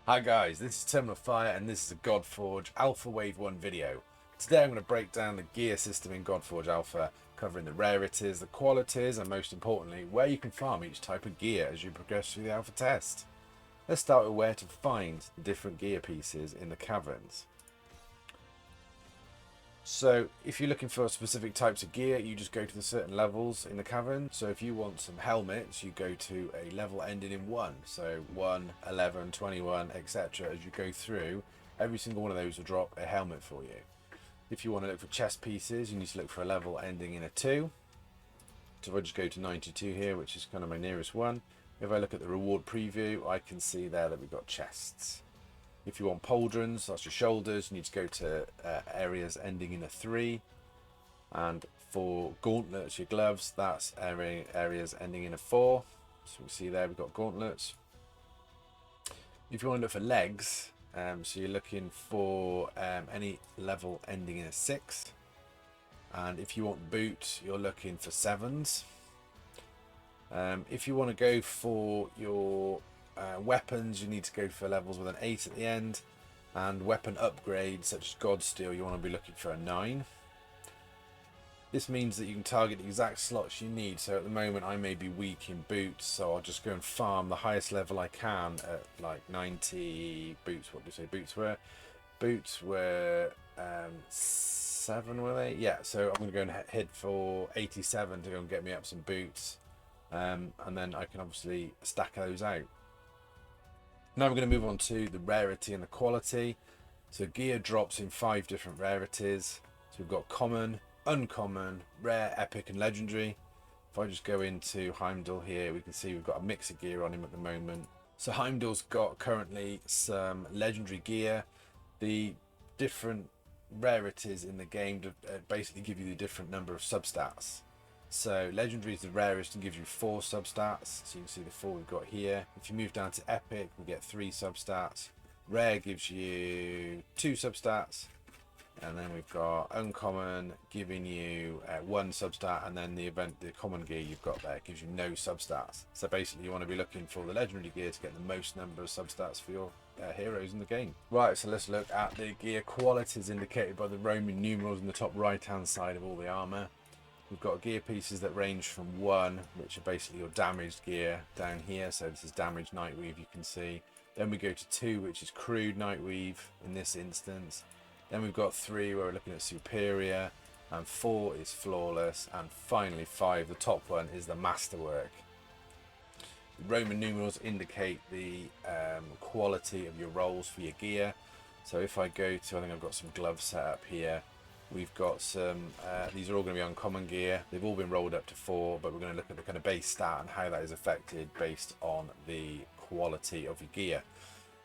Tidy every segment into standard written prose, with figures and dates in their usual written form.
Hi guys, this is Terminal Fire and this is a Godforge Alpha Wave 1 video. Today I'm going to break down the gear system in Godforge Alpha, covering the rarities, the qualities and most importantly where you can farm each type of gear as you progress through the alpha test. Let's start with where to find the different gear pieces in the caverns. So if you're looking for specific types of gear, you just go to the certain levels in the cavern. So if you want some helmets, you go to a level ending in 1. So 1, 11, 21, etc. As you go through, every single one of those will drop a helmet for you. If you want to look for chest pieces, you need to look for a level ending in a 2. So if I just go to 92 here, which is kind of my nearest one, if I look at the reward preview, I can see there that we've got chests. If you want pauldrons, that's your shoulders, you need to go to areas ending in a 3. And for gauntlets, your gloves, that's areas ending in a 4. So we see there we've got gauntlets. If you want to look for legs, so you're looking for any level ending in a 6. And if you want boots, you're looking for 7s. If you want to go for your weapons, you need to go for levels with an 8 at the end, and weapon upgrades such as God Steel, you want to be looking for a 9. This means that you can target the exact slots you need. So at the moment I may be weak in boots, so I'll just go and farm the highest level I can at like 90 boots. What do you say boots were? Boots were 7, were they? Yeah, so I'm going to go and head for 87 to go and get me up some boots, and then I can obviously stack those out. Now we're going to move on to the rarity and the quality. So gear drops in 5 different rarities. So we've got common, uncommon, rare, epic and legendary. If I just go into Heimdall here, we can see we've got a mix of gear on him at the moment. So Heimdall's got currently some legendary gear. The different rarities in the game basically give you the different number of substats. So legendary is the rarest and gives you 4 substats. So you can see the 4 we've got here. If you move down to epic, we get 3 substats. Rare gives you 2 substats. And then we've got uncommon giving you 1 substat, and then the common gear you've got there gives you no substats. So basically you want to be looking for the legendary gear to get the most number of substats for your heroes in the game. Right, so let's look at the gear qualities indicated by the Roman numerals in the top right hand side of all the armor. We've got gear pieces that range from 1, which are basically your damaged gear down here. So this is damaged Nightweave, you can see. Then we go to 2, which is crude Nightweave in this instance. Then we've got 3 where we're looking at superior, and 4 is flawless, and finally 5, the top one, is the masterwork. The Roman numerals indicate the quality of your rolls for your gear. So if I go to, I think I've got some gloves set up here. We've got some, these are all going to be uncommon gear. They've all been rolled up to 4, but we're going to look at the kind of base stat and how that is affected based on the quality of your gear.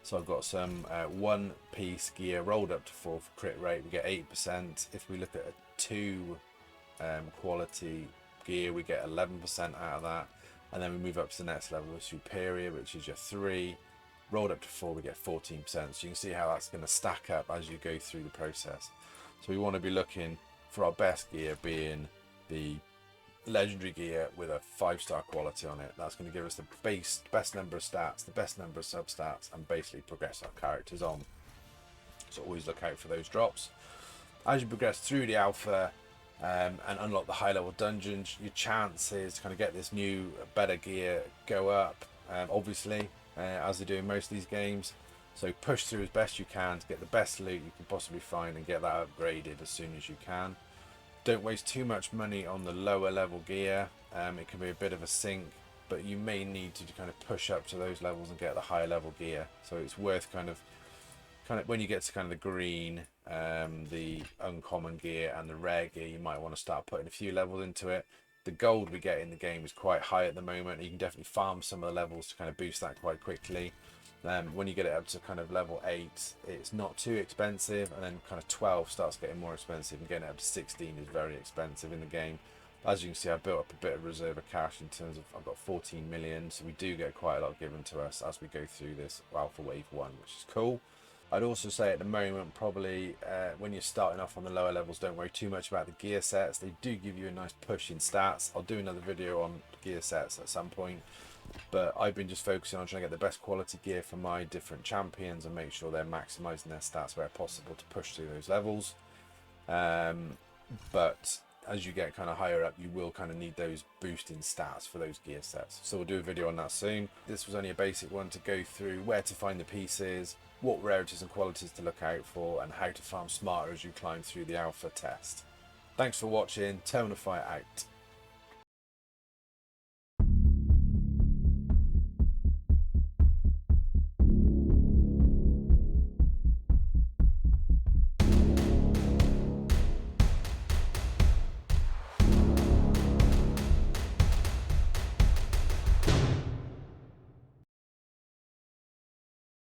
So I've got some 1 piece gear rolled up to 4 for crit rate, we get 8%. If we look at a 2 quality gear, we get 11% out of that. And then we move up to the next level with superior, which is your 3. Rolled up to 4, we get 14%. So you can see how that's going to stack up as you go through the process. So we want to be looking for our best gear being the legendary gear with a 5-star quality on it. That's going to give us the best number of stats, the best number of substats, and basically progress our characters on. So always look out for those drops. As you progress through the alpha and unlock the high level dungeons, your chances to kind of get this new better gear go up, obviously, as they do in most of these games. So push through as best you can to get the best loot you can possibly find and get that upgraded as soon as you can. Don't waste too much money on the lower level gear. It can be a bit of a sink, but you may need to kind of push up to those levels and get the higher level gear. So it's worth kind of when you get to kind of the green, the uncommon gear and the rare gear, you might want to start putting a few levels into it. The gold we get in the game is quite high at the moment. You can definitely farm some of the levels to kind of boost that quite quickly. When you get it up to kind of level 8, it's not too expensive, and then kind of 12 starts getting more expensive, and getting it up to 16 is very expensive in the game. As you can see, I built up a bit of reserve of cash in terms of, I've got 14 million, so we do get quite a lot given to us as we go through this Alpha Wave 1, which is cool. I'd also say at the moment, probably when you're starting off on the lower levels, don't worry too much about the gear sets. They do give you a nice push in stats. I'll do another video on gear sets at some point, but I've been just focusing on trying to get the best quality gear for my different champions and make sure they're maximizing their stats where possible to push through those levels. But as you get kind of higher up, you will kind of need those boosting stats for those gear sets. So we'll do a video on that soon. This was only a basic one to go through where to find the pieces, what rarities and qualities to look out for, and how to farm smarter as you climb through the alpha test. Thanks for watching. Tonify out.